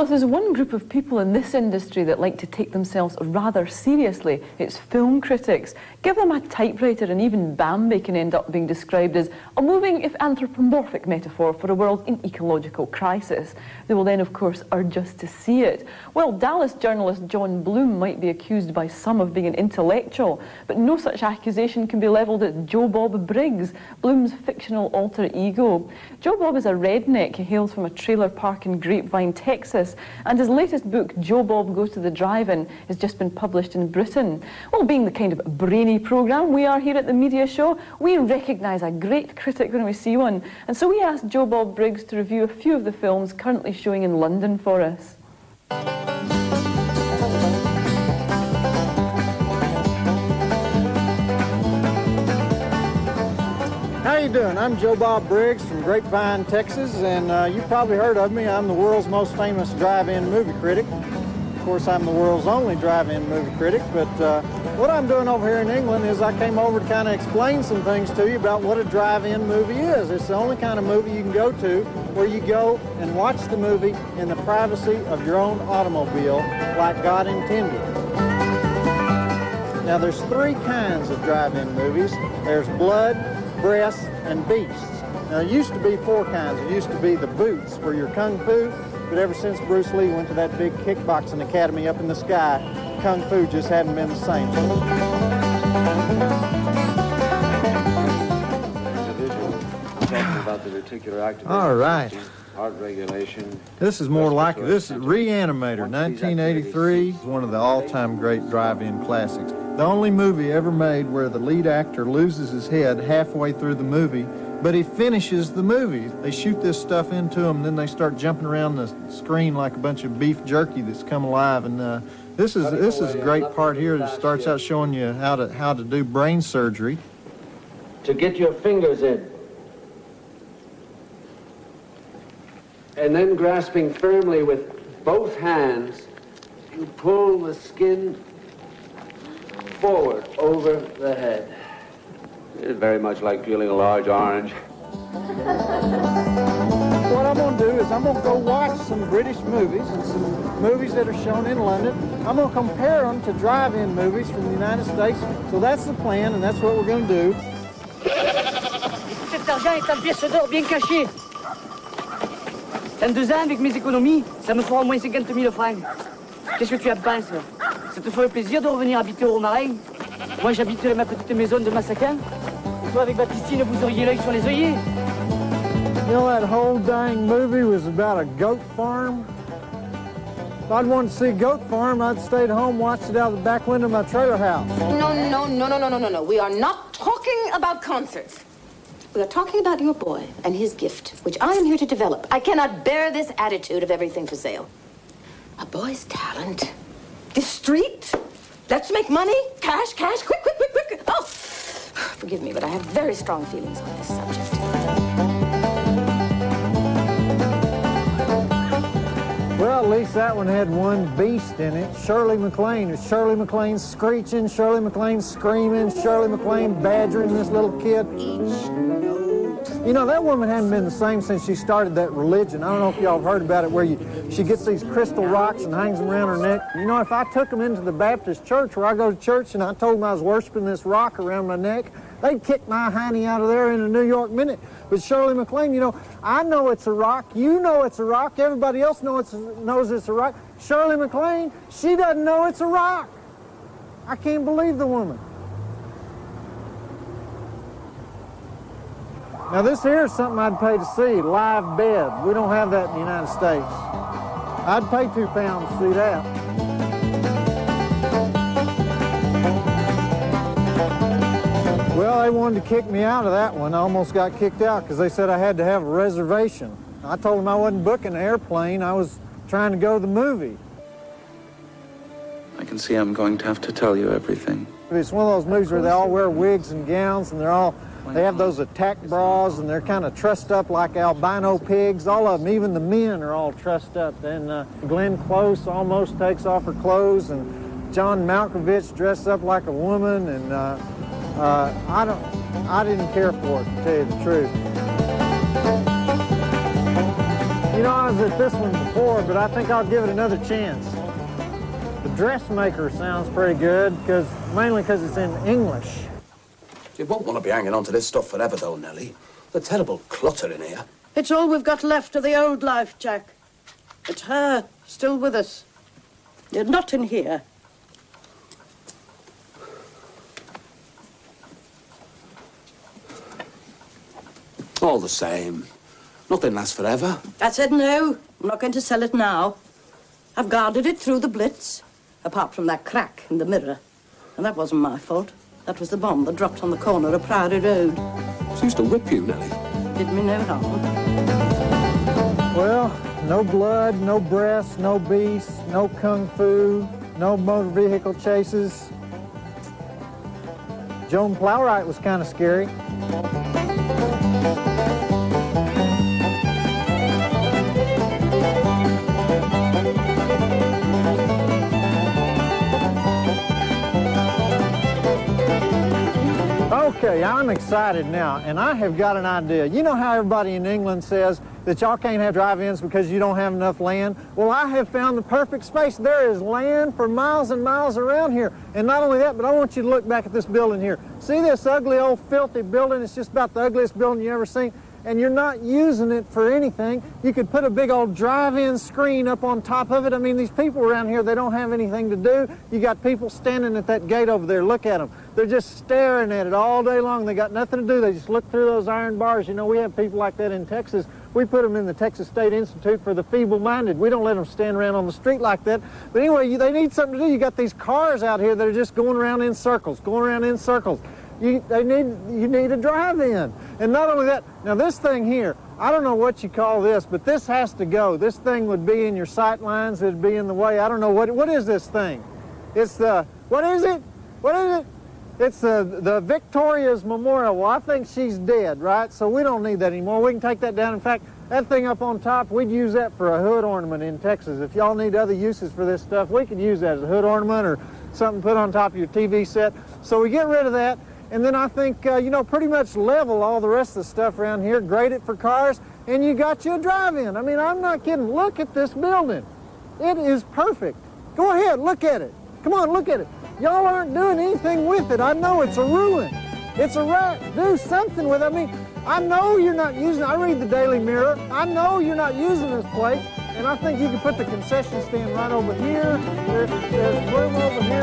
if there's one group of people in this industry that like to take themselves rather seriously, it's film critics. Give them a typewriter and even Bambi can end up being described as a moving, if anthropomorphic, metaphor for a world in ecological crisis. They will then, of course, urge us to see it. Well, Dallas journalist John Bloom might be accused by some of being an intellectual, but no such accusation can be levelled at Joe Bob Briggs, Bloom's fictional alter ego. Joe Bob is a redneck. He hails from a trailer park in Grapevine, Texas, and his latest book, Joe Bob Goes to the Drive-In, has just been published in Britain. Well, being the kind of brainy programme we are here at the Media Show, we recognise a great critic when we see one, and so we asked Joe Bob Briggs to review a few of the films currently showing in London for us. How you doing? I'm Joe Bob Briggs from Grapevine, Texas, and you've probably heard of me. I'm the world's most famous drive-in movie critic. Of course, I'm the world's only drive-in movie critic, but what I'm doing over here in England is I came over to kind of explain some things to you about what a drive-in movie is. It's the only kind of movie you can go to where you go and watch the movie in the privacy of your own automobile like God intended. Now, there's three kinds of drive-in movies. There's blood, breasts, and beasts. Now, there used to be four kinds. There used to be the boots for your kung fu, but ever since Bruce Lee went to that big kickboxing academy up in the sky, kung fu just hadn't been the same. About the reticular activation. All right. Heart regulation. This is more like it. This is Reanimator, 1983. It's one of the all-time great drive-in classics. The only movie ever made where the lead actor loses his head halfway through the movie, but he finishes the movie. They shoot this stuff into him, and then they start jumping around the screen like a bunch of beef jerky that's come alive. And this is a great part here that starts out showing you how to do brain surgery. To get your fingers in. And then grasping firmly with both hands, you pull the skin forward over the head. It's very much like peeling a large orange. What I'm going to do is I'm going to go watch some British movies and some movies that are shown in London. I'm going to compare them to drive-in movies from the United States. So that's the plan, and that's what we're going to do. Cet argent est en pièces d'or bien cachées. Dans 2 ans, avec mes économies, ça me fera au moins 50 000 francs. Qu'est-ce que tu en penses? Ça te ferait plaisir de revenir habiter au Romarin? Moi, j'habiterai ma petite maison de Massacan. Toi, avec Baptistine, vous auriez l'œil sur les œillets. You know, that whole dang movie was about a goat farm. If I'd wanted to see a goat farm, I'd stayed home, watched it out the back window of my trailer house. No. We are not talking about concerts. We are talking about your boy and his gift, which I am here to develop. I cannot bear this attitude of everything for sale. A boy's talent. This street. Let's make money. Cash, quick. Oh, forgive me, but I have very strong feelings on this subject. Well, at least that one had one beast in it. Shirley MacLaine. It's Shirley MacLaine screeching, Shirley MacLaine screaming, Shirley MacLaine badgering this little kid. You know, that woman hadn't been the same since she started that religion. I don't know if y'all have heard about it, where she gets these crystal rocks and hangs them around her neck. You know, if I took them into the Baptist church where I go to church and I told them I was worshiping this rock around my neck, they'd kick my hiney out of there in a New York minute. But Shirley MacLaine, you know, I know it's a rock. You know it's a rock. Everybody else knows it's a rock. Shirley MacLaine, she doesn't know it's a rock. I can't believe the woman. Now, this here is something I'd pay to see, live bed. We don't have that in the United States. I'd pay £2 to see that. Well, they wanted to kick me out of that one. I almost got kicked out because they said I had to have a reservation. I told them I wasn't booking an airplane. I was trying to go to the movie. I can see I'm going to have to tell you everything. It's one of those movies where they all wear wigs and gowns, and they have those attack bras, and they're kind of trussed up like albino pigs. All of them, even the men, are all trussed up. And Glenn Close almost takes off her clothes, and John Malkovich dressed up like a woman, and I didn't care for it, to tell you the truth. You know, I was at this one before, but I think I'll give it another chance. The dressmaker sounds pretty good, mainly because it's in English. You won't want to be hanging on to this stuff forever, though, Nellie. The terrible clutter in here. It's all we've got left of the old life, Jack. It's her, still with us. You're not in here. All the same. Nothing lasts forever. I said no. I'm not going to sell it now. I've guarded it through the Blitz, apart from that crack in the mirror. And that wasn't my fault. That was the bomb that dropped on the corner of Priory Road. She used to whip you, Nellie. Did me no harm. Well, no blood, no breasts, no beasts, no kung fu, no motor vehicle chases. Joan Plowright was kind of scary. Okay, I'm excited now, and I have got an idea. You know how everybody in England says that y'all can't have drive-ins because you don't have enough land? Well, I have found the perfect space. There is land for miles and miles around here. And not only that, but I want you to look back at this building here. See this ugly old filthy building? It's just about the ugliest building you've ever seen. And you're not using it for anything. You could put a big old drive-in screen up on top of it. I mean, these people around here, they don't have anything to do. You got people standing at that gate over there. Look at them. They're just staring at it all day long. They got nothing to do. They just look through those iron bars. You know, we have people like that in Texas. We put them in the Texas State Institute for the Feeble-Minded. We don't let them stand around on the street like that. But anyway, they need something to do. You got these cars out here that are just going around in circles, going around in circles. You need a drive-in. And not only that, now this thing here, I don't know what you call this, but this has to go. This thing would be in your sight lines. It'd be in the way. I don't know, what is this thing? It's the, what is it? What is it? It's the Victoria's Memorial. Well, I think she's dead, right? So we don't need that anymore. We can take that down. In fact, that thing up on top, we'd use that for a hood ornament in Texas. If y'all need other uses for this stuff, we could use that as a hood ornament or something put on top of your TV set. So we get rid of that. And then I think, you know, pretty much level all the rest of the stuff around here, grade it for cars, and you got you a drive-in. I mean, I'm not kidding. Look at this building. It is perfect. Go ahead, look at it. Come on, look at it. Y'all aren't doing anything with it. I know it's a ruin. It's a wreck. Do something with it. I mean, I know you're not using it. I read the Daily Mirror. I know you're not using this place. And I think you can put the concession stand right over here. There's room over here.